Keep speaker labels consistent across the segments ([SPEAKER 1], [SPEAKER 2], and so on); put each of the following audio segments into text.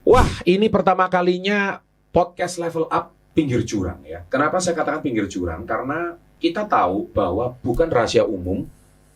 [SPEAKER 1] Wah, ini pertama kalinya podcast Level Up pinggir jurang ya. Kenapa saya katakan pinggir jurang? Karena kita tahu bahwa bukan rahasia umum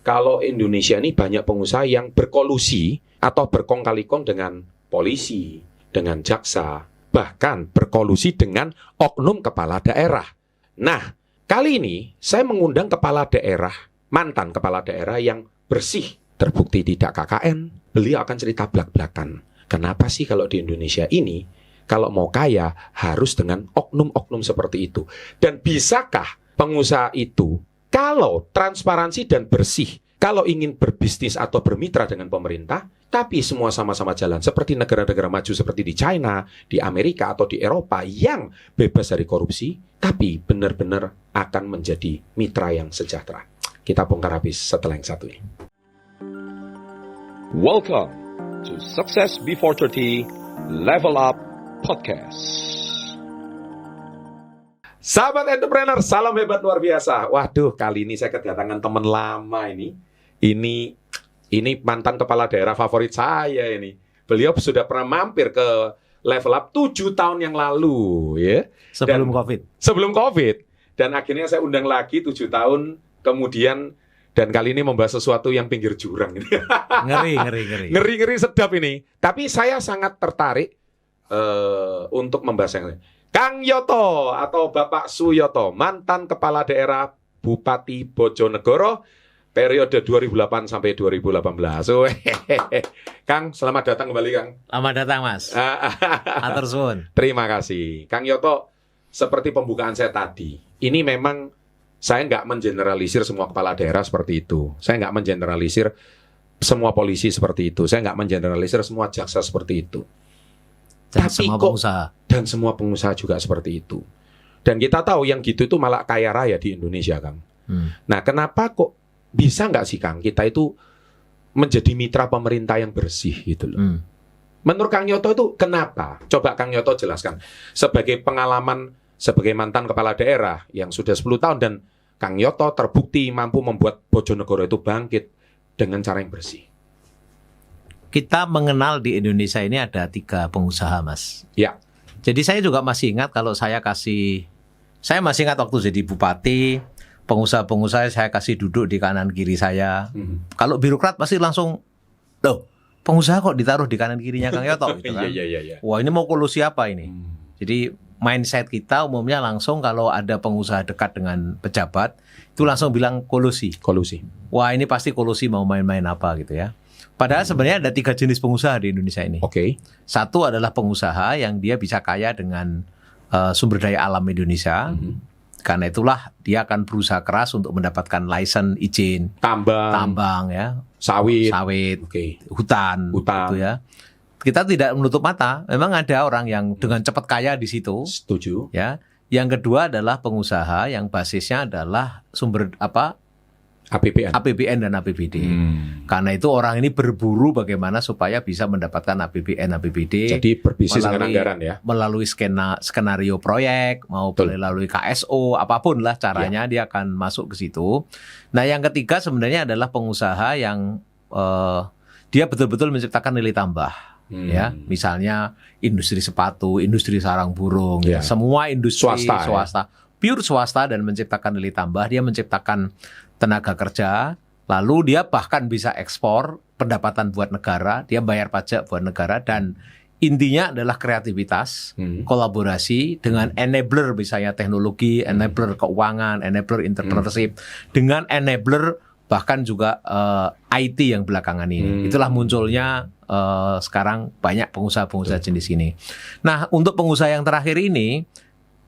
[SPEAKER 1] kalau Indonesia ini banyak pengusaha yang berkolusi atau berkong kali kong dengan polisi, dengan jaksa, bahkan berkolusi dengan oknum kepala daerah. Nah, kali ini saya mengundang kepala daerah, mantan kepala daerah yang bersih, terbukti tidak KKN. Beliau akan cerita belak-belakan. Kenapa sih kalau di Indonesia ini, kalau mau kaya harus dengan oknum-oknum seperti itu? Dan bisakah pengusaha itu, kalau transparansi dan bersih, kalau ingin berbisnis atau bermitra dengan pemerintah, tapi semua sama-sama jalan seperti negara-negara maju seperti di China, di Amerika atau di Eropa yang bebas dari korupsi, tapi benar-benar akan menjadi mitra yang sejahtera. Kita bongkar habis setelah yang satu ini.
[SPEAKER 2] Welcome to Success Before 30 Level Up Podcast.
[SPEAKER 1] Sahabat entrepreneur, salam hebat luar biasa. Waduh, kali ini saya kedatangan teman lama ini. Ini mantan kepala daerah favorit saya ini. Beliau sudah pernah mampir ke Level Up 7 tahun yang lalu, ya.
[SPEAKER 3] Sebelum COVID.
[SPEAKER 1] Sebelum COVID. Dan akhirnya saya undang lagi 7 tahun kemudian. Dan kali ini membahas sesuatu yang pinggir jurang ini. Ngeri sedap ini. Tapi saya sangat tertarik untuk membahas yang ini. Kang Yoto atau Bapak Suyoto, mantan kepala daerah Bupati Bojonegoro periode 2008 sampai 2018. Kang, selamat datang kembali, Kang.
[SPEAKER 3] Selamat datang, Mas. Atur suwun.
[SPEAKER 1] Terima kasih. Kang Yoto, seperti pembukaan saya tadi, ini memang saya nggak mengeneralisir semua kepala daerah seperti itu. Saya nggak mengeneralisir semua polisi seperti itu. Saya nggak mengeneralisir semua jaksa seperti itu.
[SPEAKER 3] Dan semua pengusaha.
[SPEAKER 1] Dan semua pengusaha juga seperti itu. Dan kita tahu yang gitu itu malah kaya raya di Indonesia, Kang. Nah, kenapa kok bisa nggak sih, Kang, kita itu menjadi mitra pemerintah yang bersih gitu loh. Menurut Kang Yoto itu kenapa? Coba Kang Yoto jelaskan. Sebagai pengalaman, sebagai mantan kepala daerah yang sudah 10 tahun dan Kang Yoto terbukti mampu membuat Bojonegoro itu bangkit dengan cara yang bersih.
[SPEAKER 3] Kita mengenal di Indonesia ini ada 3 pengusaha, Mas.
[SPEAKER 1] Ya.
[SPEAKER 3] Jadi saya juga masih ingat kalau saya masih ingat waktu jadi bupati, pengusaha-pengusaha saya kasih duduk di kanan kiri saya. Kalau birokrat pasti langsung, loh, pengusaha kok ditaruh di kanan kirinya Kang Yoto gitu kan.
[SPEAKER 1] Iya.
[SPEAKER 3] Wah, ini mau kolusi apa ini? Jadi mindset kita umumnya langsung kalau ada pengusaha dekat dengan pejabat itu langsung bilang kolusi. Wah, ini pasti kolusi mau main-main apa gitu ya. Padahal sebenarnya ada 3 jenis pengusaha di Indonesia ini.
[SPEAKER 1] Oke.
[SPEAKER 3] Satu adalah pengusaha yang dia bisa kaya dengan sumber daya alam Indonesia. Karena itulah dia akan berusaha keras untuk mendapatkan license, izin tambang ya, sawit, hutan gitu ya. Kita tidak menutup mata, memang ada orang yang dengan cepat kaya di situ.
[SPEAKER 1] Setuju.
[SPEAKER 3] Ya. Yang kedua adalah pengusaha yang basisnya adalah sumber APBN dan APBD. Karena itu orang ini berburu bagaimana supaya bisa mendapatkan APBN, APBD.
[SPEAKER 1] Jadi berbisnis dengan anggaran ya.
[SPEAKER 3] Melalui skenario proyek, maupun melalui KSO, apapun lah caranya dia akan masuk ke situ. Nah, yang ketiga sebenarnya adalah pengusaha yang dia betul-betul menciptakan nilai tambah. Ya, misalnya industri sepatu, industri sarang burung, semua industri swasta, pure swasta dan menciptakan nilai tambah, dia menciptakan tenaga kerja, lalu dia bahkan bisa ekspor pendapatan buat negara, dia bayar pajak buat negara dan intinya adalah kreativitas, kolaborasi dengan enabler misalnya teknologi, enabler keuangan, enabler entrepreneurship, dengan enabler bahkan juga IT yang belakangan ini. Itulah munculnya sekarang banyak pengusaha-pengusaha jenis ini. Nah, untuk pengusaha yang terakhir ini,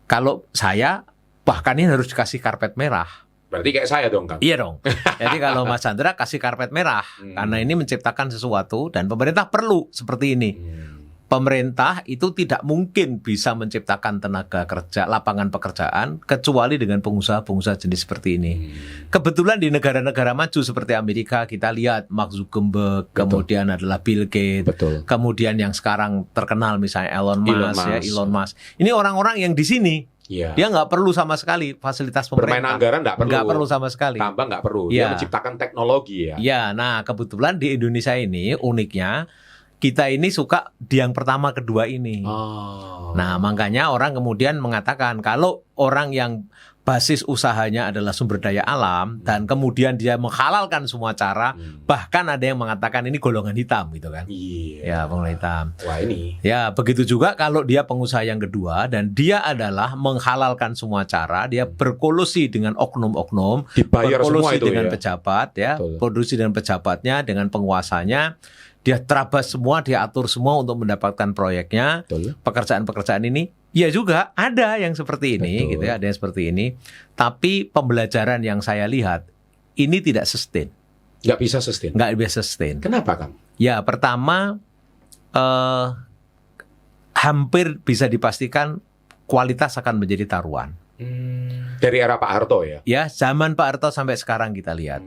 [SPEAKER 3] kalau saya bahkan ini harus dikasih karpet merah.
[SPEAKER 1] Berarti kayak saya dong, Kang?
[SPEAKER 3] Iya dong. Jadi kalau Mas Chandra kasih karpet merah, karena ini menciptakan sesuatu dan pemerintah perlu seperti ini. Pemerintah itu tidak mungkin bisa menciptakan tenaga kerja, lapangan pekerjaan, kecuali dengan pengusaha-pengusaha jenis seperti ini. Kebetulan di negara-negara maju seperti Amerika, kita lihat Mark Zuckerberg, kemudian adalah Bill Gates, kemudian yang sekarang terkenal misalnya Elon Musk. Ini orang-orang yang di sini, dia nggak perlu sama sekali fasilitas pemerintah.
[SPEAKER 1] Bermain anggaran nggak
[SPEAKER 3] perlu sama sekali.
[SPEAKER 1] Tambang nggak perlu, dia menciptakan teknologi ya.
[SPEAKER 3] Nah kebetulan di Indonesia ini uniknya, kita ini suka di yang pertama kedua ini.
[SPEAKER 1] Oh.
[SPEAKER 3] Nah, makanya orang kemudian mengatakan kalau orang yang basis usahanya adalah sumber daya alam dan kemudian dia menghalalkan semua cara, bahkan ada yang mengatakan ini golongan hitam gitu kan.
[SPEAKER 1] Iya.
[SPEAKER 3] Ya, golongan hitam.
[SPEAKER 1] Wah ini.
[SPEAKER 3] Ya, begitu juga kalau dia pengusaha yang kedua dan dia adalah menghalalkan semua cara, dia berkolusi dengan oknum-oknum,
[SPEAKER 1] Dibayar semua
[SPEAKER 3] berkolusi
[SPEAKER 1] itu
[SPEAKER 3] dengan
[SPEAKER 1] ya.
[SPEAKER 3] pejabat ya,
[SPEAKER 1] Betul.
[SPEAKER 3] produksi dengan pejabatnya, dengan penguasanya, dia terabas semua, dia atur semua untuk mendapatkan proyeknya,
[SPEAKER 1] Betul.
[SPEAKER 3] pekerjaan-pekerjaan ini. Ya juga ada yang seperti ini,
[SPEAKER 1] Betul.
[SPEAKER 3] gitu ya, ada yang seperti ini. Tapi pembelajaran yang saya lihat ini tidak sustain,
[SPEAKER 1] Nggak bisa sustain.
[SPEAKER 3] nggak bisa sustain.
[SPEAKER 1] Kenapa Kang?
[SPEAKER 3] Ya, pertama hampir bisa dipastikan kualitas akan menjadi taruhan.
[SPEAKER 1] Dari era Pak Harto ya.
[SPEAKER 3] Ya, zaman Pak Harto sampai sekarang kita lihat.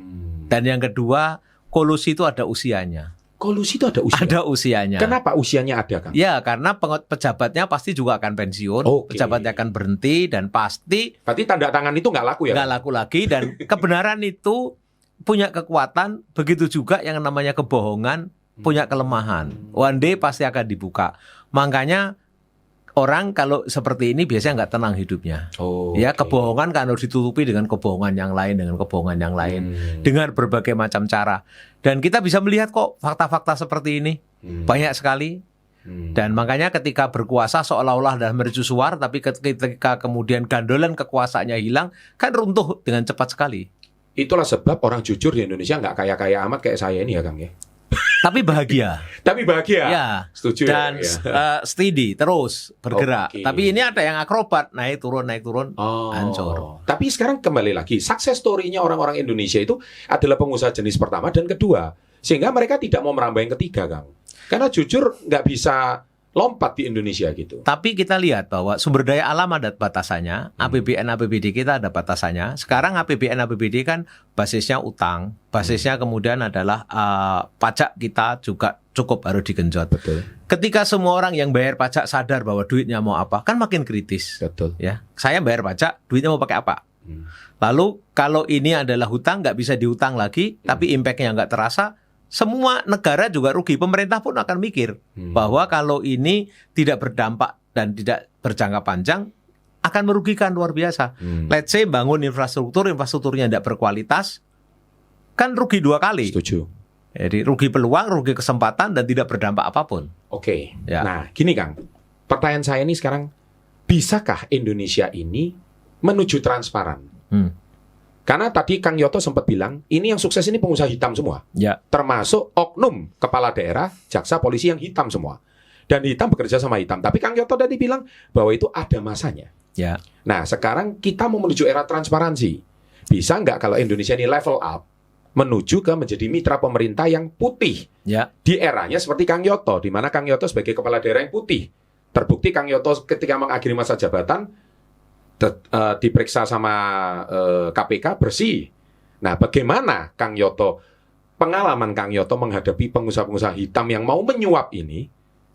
[SPEAKER 3] Dan yang kedua, kolusi itu ada usianya.
[SPEAKER 1] Kolusi itu ada usia.
[SPEAKER 3] Ada usianya.
[SPEAKER 1] Kenapa usianya ada Kang?
[SPEAKER 3] Ya, karena pejabatnya pasti juga akan pensiun,
[SPEAKER 1] Oke.
[SPEAKER 3] pejabatnya akan berhenti dan pasti
[SPEAKER 1] Berarti tanda tangan itu nggak laku ya?
[SPEAKER 3] nggak laku lagi dan kebenaran itu punya kekuatan, begitu juga yang namanya kebohongan punya kelemahan. One day pasti akan dibuka. Makanya orang kalau seperti ini biasanya nggak tenang hidupnya.
[SPEAKER 1] Oh,
[SPEAKER 3] Ya,
[SPEAKER 1] oke.
[SPEAKER 3] kebohongan kan harus ditutupi dengan kebohongan yang lain, dengan kebohongan yang lain, dengan berbagai macam cara. Dan kita bisa melihat kok fakta-fakta seperti ini banyak sekali. Dan makanya ketika berkuasa seolah-olah adalah mercusuar, tapi ketika kemudian gandolan kekuasaannya hilang, kan runtuh dengan cepat sekali.
[SPEAKER 1] Itulah sebab orang jujur di Indonesia nggak kaya-kaya amat kayak saya ini ya Kang ya.
[SPEAKER 3] Tapi bahagia.
[SPEAKER 1] Tapi bahagia.
[SPEAKER 3] Ya.
[SPEAKER 1] Setuju
[SPEAKER 3] Dan
[SPEAKER 1] ya.
[SPEAKER 3] steady, terus bergerak.
[SPEAKER 1] Oke.
[SPEAKER 3] Tapi ini ada yang akrobat, naik turun, hancur.
[SPEAKER 1] Tapi sekarang kembali lagi, success story-nya orang-orang Indonesia itu adalah pengusaha jenis pertama dan kedua. Sehingga mereka tidak mau merambah yang ketiga, Kang. Karena jujur nggak bisa lompat di Indonesia gitu.
[SPEAKER 3] Tapi kita lihat bahwa sumber daya alam ada batasannya, APBN APBD kita ada batasannya. Sekarang APBN APBD kan basisnya utang, basisnya kemudian adalah pajak kita juga cukup harus digenjot.
[SPEAKER 1] Betul.
[SPEAKER 3] Ketika semua orang yang bayar pajak sadar bahwa duitnya mau apa, kan makin kritis.
[SPEAKER 1] Betul.
[SPEAKER 3] Ya, saya bayar pajak, duitnya mau pakai apa? Lalu kalau ini adalah hutang, nggak bisa dihutang lagi, tapi impact-nya nggak terasa. Semua negara juga rugi, pemerintah pun akan mikir bahwa kalau ini tidak berdampak dan tidak berjangka panjang akan merugikan luar biasa. Let's say bangun infrastrukturnya tidak berkualitas, kan rugi dua kali.
[SPEAKER 1] Setuju.
[SPEAKER 3] Jadi rugi peluang, rugi kesempatan dan tidak berdampak apapun.
[SPEAKER 1] Oke.
[SPEAKER 3] Ya.
[SPEAKER 1] Nah, gini Kang. Pertanyaan saya ini sekarang, bisakah Indonesia ini menuju transparan? Karena tadi Kang Yoto sempat bilang, ini yang sukses ini pengusaha hitam semua.
[SPEAKER 3] Ya.
[SPEAKER 1] Termasuk oknum kepala daerah, jaksa, polisi yang hitam semua. Dan hitam bekerja sama hitam. Tapi Kang Yoto tadi bilang bahwa itu ada masanya.
[SPEAKER 3] Ya.
[SPEAKER 1] Nah, sekarang kita mau menuju era transparansi. Bisa nggak kalau Indonesia ini level up, menuju ke menjadi mitra pemerintah yang putih?
[SPEAKER 3] Ya.
[SPEAKER 1] Di eranya seperti Kang Yoto, di mana Kang Yoto sebagai kepala daerah yang putih. Terbukti Kang Yoto ketika mengakhiri masa jabatan, diperiksa sama KPK bersih. Nah, bagaimana Kang Yoto, pengalaman Kang Yoto menghadapi pengusaha-pengusaha hitam yang mau menyuap ini?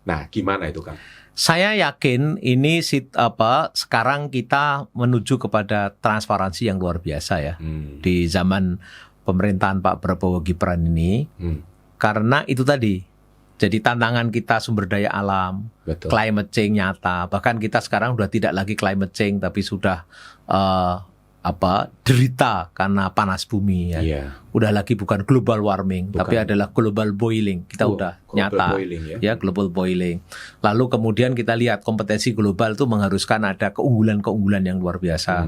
[SPEAKER 1] Nah, gimana itu Kang?
[SPEAKER 3] Saya yakin ini sekarang kita menuju kepada transparansi yang luar biasa ya di zaman pemerintahan Pak Prabowo Gibran ini. Karena itu tadi. Jadi tantangan kita sumber daya alam,
[SPEAKER 1] Betul.
[SPEAKER 3] climate change nyata. Bahkan kita sekarang sudah tidak lagi climate change, tapi sudah derita karena panas bumi. Ya.
[SPEAKER 1] Iya.
[SPEAKER 3] Udah lagi bukan global warming,
[SPEAKER 1] Bukan.
[SPEAKER 3] tapi adalah global boiling. Kita udah
[SPEAKER 1] Global
[SPEAKER 3] nyata,
[SPEAKER 1] boiling, ya.
[SPEAKER 3] global boiling. Lalu kemudian kita lihat kompetensi global itu mengharuskan ada keunggulan-keunggulan yang luar biasa.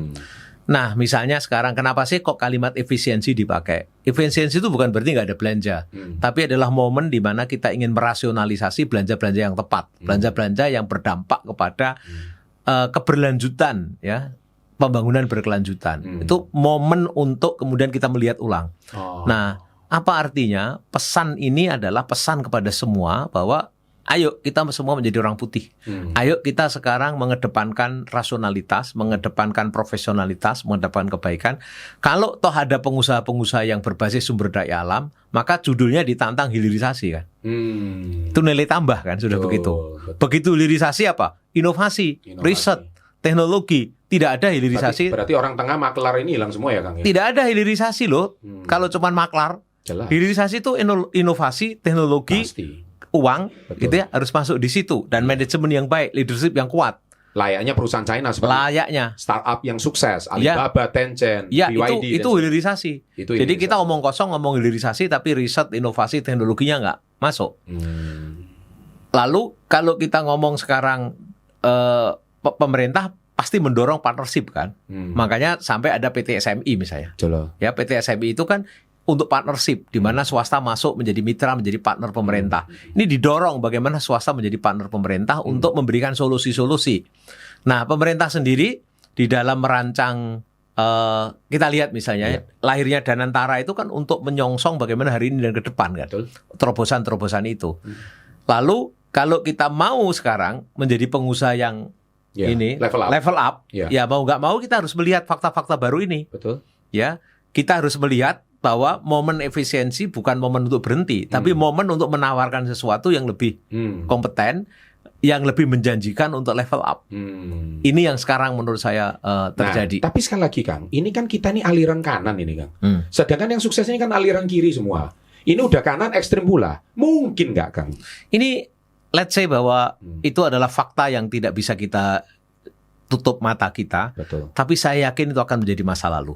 [SPEAKER 3] Nah, misalnya sekarang kenapa sih kok kalimat efisiensi dipakai? Efisiensi itu bukan berarti nggak ada belanja, tapi adalah momen di mana kita ingin merasionalisasi belanja-belanja yang tepat, belanja-belanja yang berdampak kepada keberlanjutan, ya, pembangunan berkelanjutan. Itu momen untuk kemudian kita melihat ulang. Nah, apa artinya? Pesan ini adalah pesan kepada semua bahwa ayo kita semua menjadi orang putih. Ayo kita sekarang mengedepankan rasionalitas, mengedepankan profesionalitas, mengedepankan kebaikan. Kalau toh ada pengusaha-pengusaha yang berbasis sumber daya alam, maka judulnya ditantang hilirisasi kan. Itu nilai tambah kan, sudah begitu. Begitu hilirisasi apa? Inovasi, riset, teknologi. Tidak ada hilirisasi.
[SPEAKER 1] Berarti orang tengah maklar ini hilang semua ya Kang? Ya?
[SPEAKER 3] Tidak ada hilirisasi loh. Kalau cuma maklar.
[SPEAKER 1] Jelas.
[SPEAKER 3] Hilirisasi itu inovasi, teknologi,
[SPEAKER 1] Pasti.
[SPEAKER 3] uang,
[SPEAKER 1] Betul.
[SPEAKER 3] gitu ya, harus masuk di situ dan manajemen yang baik, leadership yang kuat.
[SPEAKER 1] Layaknya perusahaan China seperti
[SPEAKER 3] Layaknya.
[SPEAKER 1] startup yang sukses, Alibaba, Tencent,
[SPEAKER 3] Ya,
[SPEAKER 1] BYD.
[SPEAKER 3] itu hilirisasi.
[SPEAKER 1] Itu
[SPEAKER 3] Jadi
[SPEAKER 1] hilirisasi.
[SPEAKER 3] kita omong kosong ngomong hilirisasi, tapi riset, inovasi, teknologinya nggak masuk. Lalu kalau kita ngomong sekarang pemerintah pasti mendorong partnership kan. Makanya sampai ada PT SMI misalnya.
[SPEAKER 1] Betul.
[SPEAKER 3] Ya, PT SMI itu kan untuk partnership di mana swasta masuk menjadi mitra, menjadi partner pemerintah. Ini didorong bagaimana swasta menjadi partner pemerintah untuk memberikan solusi-solusi. Nah, pemerintah sendiri di dalam merancang kita lihat misalnya lahirnya Danantara itu kan untuk menyongsong bagaimana hari ini dan ke depan kan.
[SPEAKER 1] Betul.
[SPEAKER 3] Terobosan-terobosan itu. Lalu kalau kita mau sekarang menjadi pengusaha yang ini level up, ya mau nggak mau kita harus melihat fakta-fakta baru ini.
[SPEAKER 1] Betul.
[SPEAKER 3] Ya, kita harus melihat bahwa momen efisiensi bukan momen untuk berhenti, tapi momen untuk menawarkan sesuatu yang lebih kompeten, yang lebih menjanjikan untuk level up. Ini yang sekarang menurut saya terjadi.
[SPEAKER 1] Nah, tapi sekali lagi Kang, ini kan kita nih aliran kanan ini Kang. Sedangkan yang sukses ini kan aliran kiri semua. Ini udah kanan ekstrim pula. Mungkin nggak Kang?
[SPEAKER 3] Ini let's say bahwa itu adalah fakta yang tidak bisa kita tutup mata kita.
[SPEAKER 1] Betul.
[SPEAKER 3] Tapi saya yakin itu akan menjadi masa lalu.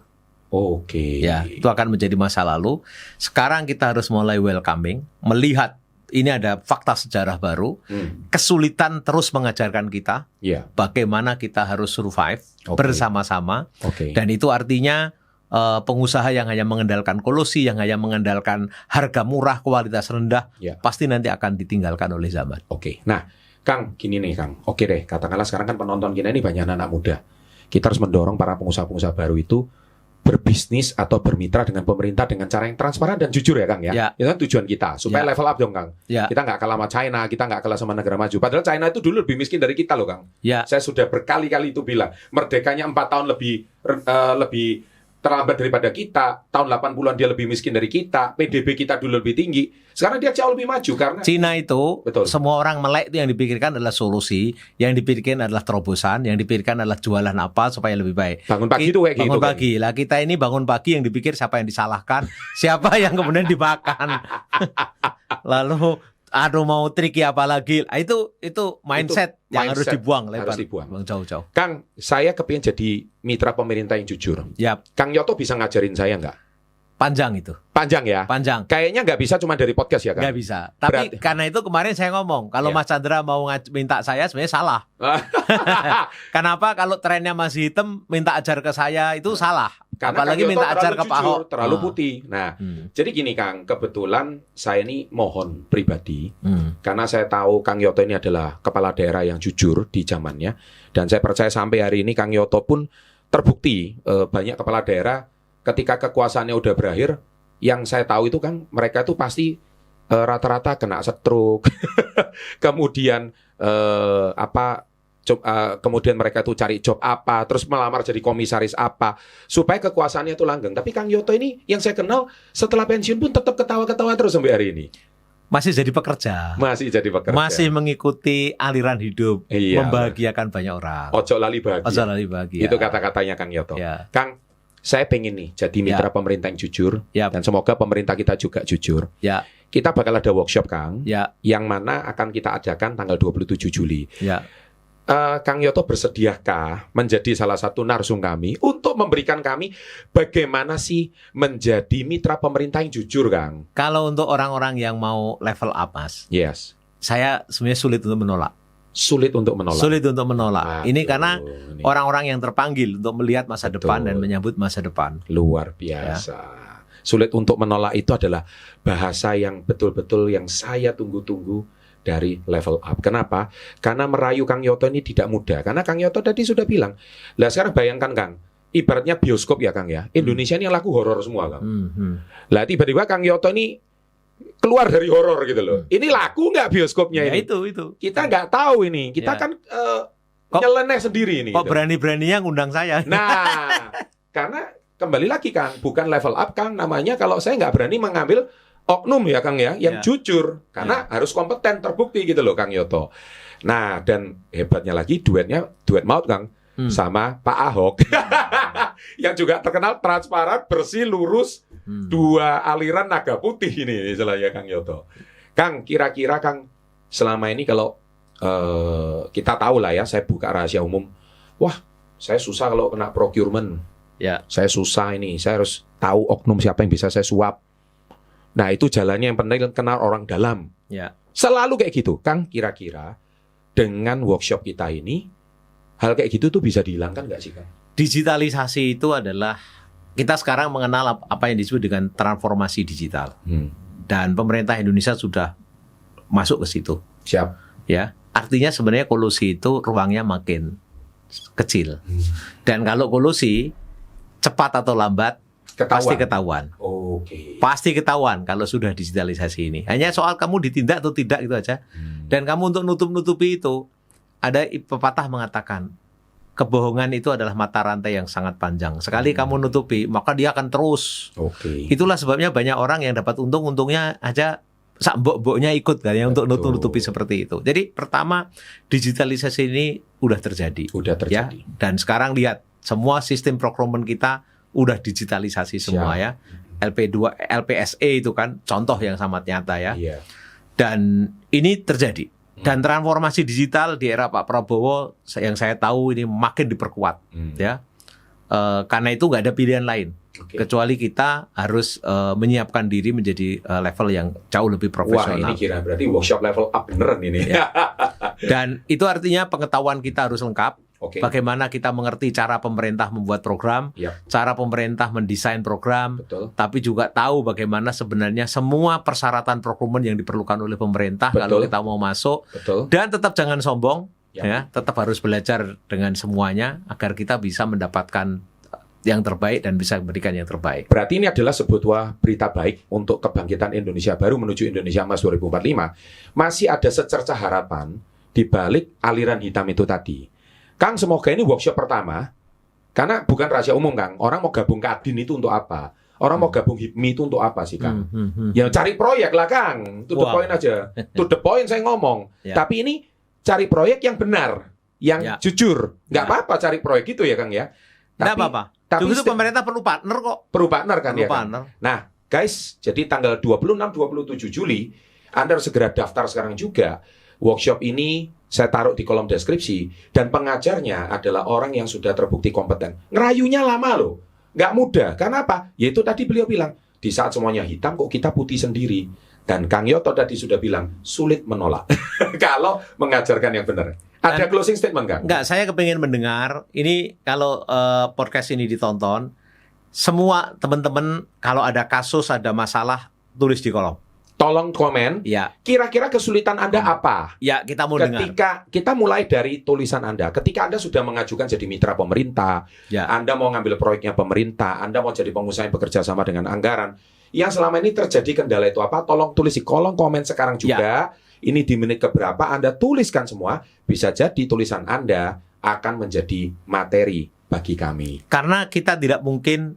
[SPEAKER 1] Oke.
[SPEAKER 3] Ya, itu akan menjadi masa lalu. Sekarang kita harus mulai welcoming, melihat ini ada fakta sejarah baru, kesulitan terus mengajarkan kita bagaimana kita harus survive bersama-sama. Dan itu artinya pengusaha yang hanya mengandalkan kolusi, yang hanya mengandalkan harga murah, kualitas rendah, pasti nanti akan ditinggalkan oleh zaman.
[SPEAKER 1] Nah, Kang, gini nih Kang. Oke deh, katakanlah sekarang kan penonton kita ini banyak anak muda. Kita harus mendorong para pengusaha-pengusaha baru itu berbisnis atau bermitra dengan pemerintah dengan cara yang transparan dan jujur ya Kang ya. Itu kan tujuan kita, supaya level up dong Kang. Kita nggak kalah sama China, kita nggak kalah sama negara maju. Padahal China itu dulu lebih miskin dari kita loh Kang. Saya sudah berkali-kali itu bilang, merdekanya 4 tahun lebih terlambat daripada kita. Tahun 80-an dia lebih miskin dari kita. PDB kita dulu lebih tinggi. Sekarang dia jauh lebih maju karena
[SPEAKER 3] Cina itu semua orang melek itu yang dipikirkan adalah solusi, yang dipikirkan adalah terobosan, yang dipikirkan adalah jualan apa supaya lebih baik.
[SPEAKER 1] Bangun pagi itu kayak gitu.
[SPEAKER 3] Bangun pagi. Lah kita ini bangun pagi yang dipikir siapa yang disalahkan, siapa yang kemudian dimakan. Lalu aduh mau triki apa lagi? Itu mindset yang harus dibuang lebar.
[SPEAKER 1] Harus dibuang.
[SPEAKER 3] Jauh-jauh.
[SPEAKER 1] Kang, saya kepingin jadi mitra pemerintah yang jujur. Kang Yoto bisa ngajarin saya nggak?
[SPEAKER 3] Panjang itu.
[SPEAKER 1] Panjang ya?
[SPEAKER 3] Panjang.
[SPEAKER 1] Kayaknya nggak bisa cuma dari podcast ya Kang?
[SPEAKER 3] Nggak bisa. Tapi karena itu kemarin saya ngomong, kalau Mas Chandra mau minta saya sebenarnya salah. Kenapa kalau trennya masih hitam, minta ajar ke saya itu salah.
[SPEAKER 1] Karena
[SPEAKER 3] apalagi minta ajar ke Pak Ahok.
[SPEAKER 1] Terlalu putih. Nah, jadi gini Kang, kebetulan saya ini mohon pribadi, karena saya tahu Kang Yoto ini adalah kepala daerah yang jujur di zamannya, dan saya percaya sampai hari ini Kang Yoto pun terbukti banyak kepala daerah ketika kekuasaannya udah berakhir, yang saya tahu itu kan mereka itu pasti rata-rata kena stroke, kemudian kemudian mereka tuh cari job apa, terus melamar jadi komisaris apa, supaya kekuasaannya itu langgeng. Tapi Kang Yoto ini yang saya kenal setelah pensiun pun tetap ketawa-ketawa terus sampai hari ini.
[SPEAKER 3] Masih jadi pekerja. Masih mengikuti aliran hidup, membahagiakan banyak orang.
[SPEAKER 1] Ojo lali bahagia. Itu kata-katanya Kang Yoto. Kang, saya pengen nih jadi mitra pemerintah yang jujur, dan semoga pemerintah kita juga jujur. Kita bakal ada workshop Kang, yang mana akan kita adakan tanggal 27 Juli. Kang Yoto bersediakah menjadi salah satu narsum kami untuk memberikan kami bagaimana sih menjadi mitra pemerintah yang jujur, Kang?
[SPEAKER 3] Kalau untuk orang-orang yang mau level up, Mas, saya sebenarnya sulit untuk menolak. Sulit untuk menolak. Ini karena orang-orang yang terpanggil untuk melihat masa depan dan menyambut masa depan.
[SPEAKER 1] Luar biasa. Sulit untuk menolak itu adalah bahasa yang betul-betul yang saya tunggu-tunggu dari level up. Kenapa? Karena merayu Kang Yoto ini tidak mudah. Karena Kang Yoto tadi sudah bilang. Lah sekarang bayangkan Kang, ibaratnya bioskop ya Kang ya. Indonesia ini yang laku horor semua Kang. Lah tiba-tiba Kang Yoto ini keluar dari horor gitu loh. Ini laku nggak bioskopnya ini?
[SPEAKER 3] Itu.
[SPEAKER 1] Kita nggak tahu ini. Kita kan nyeleneh sendiri ini.
[SPEAKER 3] Kok gitu. Berani-beraninya ngundang saya?
[SPEAKER 1] Nah, karena kembali lagi Kang, bukan level up Kang. Namanya kalau saya nggak berani mengambil oknum ya Kang ya, yang jujur. Karena harus kompeten, terbukti gitu loh Kang Yoto. Nah, dan hebatnya lagi duet maut Kang sama Pak Ahok. Yang juga terkenal transparan, bersih, lurus, dua aliran naga putih ini istilahnya Kang Yoto. Kang, kira-kira Kang, selama ini kalau kita tahu lah ya, saya buka rahasia umum. Wah, saya susah kalau kena procurement.
[SPEAKER 3] Ya.
[SPEAKER 1] Saya susah ini, saya harus tahu oknum siapa yang bisa saya suap. Nah, itu jalannya yang penting kenal orang dalam.
[SPEAKER 3] Ya.
[SPEAKER 1] Selalu kayak gitu. Kang, kira-kira dengan workshop kita ini, hal kayak gitu tuh bisa dihilangkan nggak sih, Kang?
[SPEAKER 3] Digitalisasi itu adalah, kita sekarang mengenal apa yang disebut dengan transformasi digital. Dan pemerintah Indonesia sudah masuk ke situ.
[SPEAKER 1] Siap.
[SPEAKER 3] Ya, artinya sebenarnya kolusi itu ruangnya makin kecil. Dan kalau kolusi cepat atau lambat pasti ketahuan.
[SPEAKER 1] Oke.
[SPEAKER 3] Pasti ketahuan kalau sudah digitalisasi ini. Hanya soal kamu ditindak atau tidak itu aja. Dan kamu untuk nutup-nutupi itu, ada pepatah mengatakan kebohongan itu adalah mata rantai yang sangat panjang. Sekali kamu nutupi, maka dia akan terus.
[SPEAKER 1] Oke.
[SPEAKER 3] Itulah sebabnya banyak orang yang dapat untungnya aja sak mbok-mboknya ikut kan ya, untuk nutup-nutupi seperti itu. Jadi pertama, digitalisasi ini udah terjadi. Ya. Dan sekarang lihat, semua sistem procurement kita udah digitalisasi semua. Ya. LP2, LPSE itu kan contoh yang sangat nyata ya.
[SPEAKER 1] Iya.
[SPEAKER 3] Dan ini terjadi. Dan transformasi digital di era Pak Prabowo yang saya tahu ini makin diperkuat ya. Karena itu nggak ada pilihan lain. Kecuali kita harus menyiapkan diri menjadi level yang jauh lebih profesional.
[SPEAKER 1] Wah, ini kira berarti workshop level up beneran ini.
[SPEAKER 3] Ya. Dan itu artinya pengetahuan kita harus lengkap. Bagaimana kita mengerti cara pemerintah membuat program, cara pemerintah mendesain program, tapi juga tahu bagaimana sebenarnya semua persyaratan procurement yang diperlukan oleh pemerintah kalau kita mau masuk. Dan tetap jangan sombong, ya, tetap harus belajar dengan semuanya agar kita bisa mendapatkan yang terbaik dan bisa memberikan yang terbaik.
[SPEAKER 1] Berarti ini adalah sebuah berita baik untuk kebangkitan Indonesia baru menuju Indonesia Emas 2045. Masih ada secercah harapan di balik aliran hitam itu tadi. Kang, semoga ini workshop pertama, karena bukan rahasia umum, Kang. Orang mau gabung Kadin itu untuk apa? Orang mau gabung HIPMI itu untuk apa sih, Kang? Ya cari proyek lah, Kang. To the point aja. To the point saya ngomong. Tapi ini cari proyek yang benar, yang jujur. Nggak apa-apa cari proyek itu ya, Kang ya.
[SPEAKER 3] Nggak apa-apa. Tapi itu pemerintah perlu partner kok.
[SPEAKER 1] Perlu partner kan
[SPEAKER 3] perlu
[SPEAKER 1] ya,
[SPEAKER 3] partner.
[SPEAKER 1] Kan? Nah, guys, jadi tanggal 26-27 Juli, Anda harus segera daftar sekarang juga. Workshop ini saya taruh di kolom deskripsi, dan pengajarnya adalah orang yang sudah terbukti kompeten. Ngerayunya lama loh, nggak mudah. Karena apa? Yaitu tadi beliau bilang, di saat semuanya hitam kok kita putih sendiri. Dan Kang Yoto tadi sudah bilang, sulit menolak kalau mengajarkan yang benar. Ada closing statement, Kang?
[SPEAKER 3] Enggak, saya kepingin mendengar, ini kalau podcast ini ditonton, semua teman-teman kalau ada kasus, ada masalah, tulis di kolom.
[SPEAKER 1] Tolong komen, kira-kira kesulitan Anda apa?
[SPEAKER 3] Ya, kita mau dengar.
[SPEAKER 1] Ketika kita mulai dari tulisan Anda, ketika Anda sudah mengajukan jadi mitra pemerintah, Anda mau ngambil proyeknya pemerintah, Anda mau jadi pengusaha yang bekerja sama dengan anggaran, yang selama ini terjadi kendala itu apa? Tolong tulis di kolom komen sekarang juga. Ini di menit keberapa Anda tuliskan semua, bisa jadi tulisan Anda akan menjadi materi bagi kami.
[SPEAKER 3] Karena kita tidak mungkin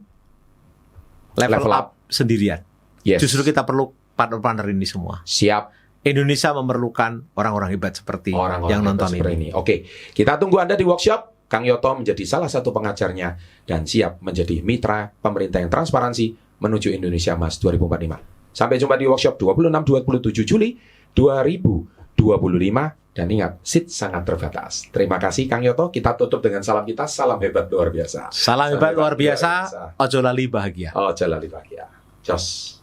[SPEAKER 3] level up sendirian. Justru kita perlu partner-partner ini semua.
[SPEAKER 1] Siap.
[SPEAKER 3] Indonesia memerlukan orang-orang hebat seperti yang nonton ini.
[SPEAKER 1] Oke, kita tunggu Anda di workshop. Kang Yoto menjadi salah satu pengajarnya dan siap menjadi mitra pemerintah yang transparansi menuju Indonesia Emas 2045. Sampai jumpa di workshop 26-27 Juli 2025. Dan ingat, seat sangat terbatas. Terima kasih Kang Yoto. Kita tutup dengan salam kita. Salam hebat luar biasa.
[SPEAKER 3] Salam hebat luar biasa. Ojo lali bahagia.
[SPEAKER 1] Ojo lali bahagia. Jos.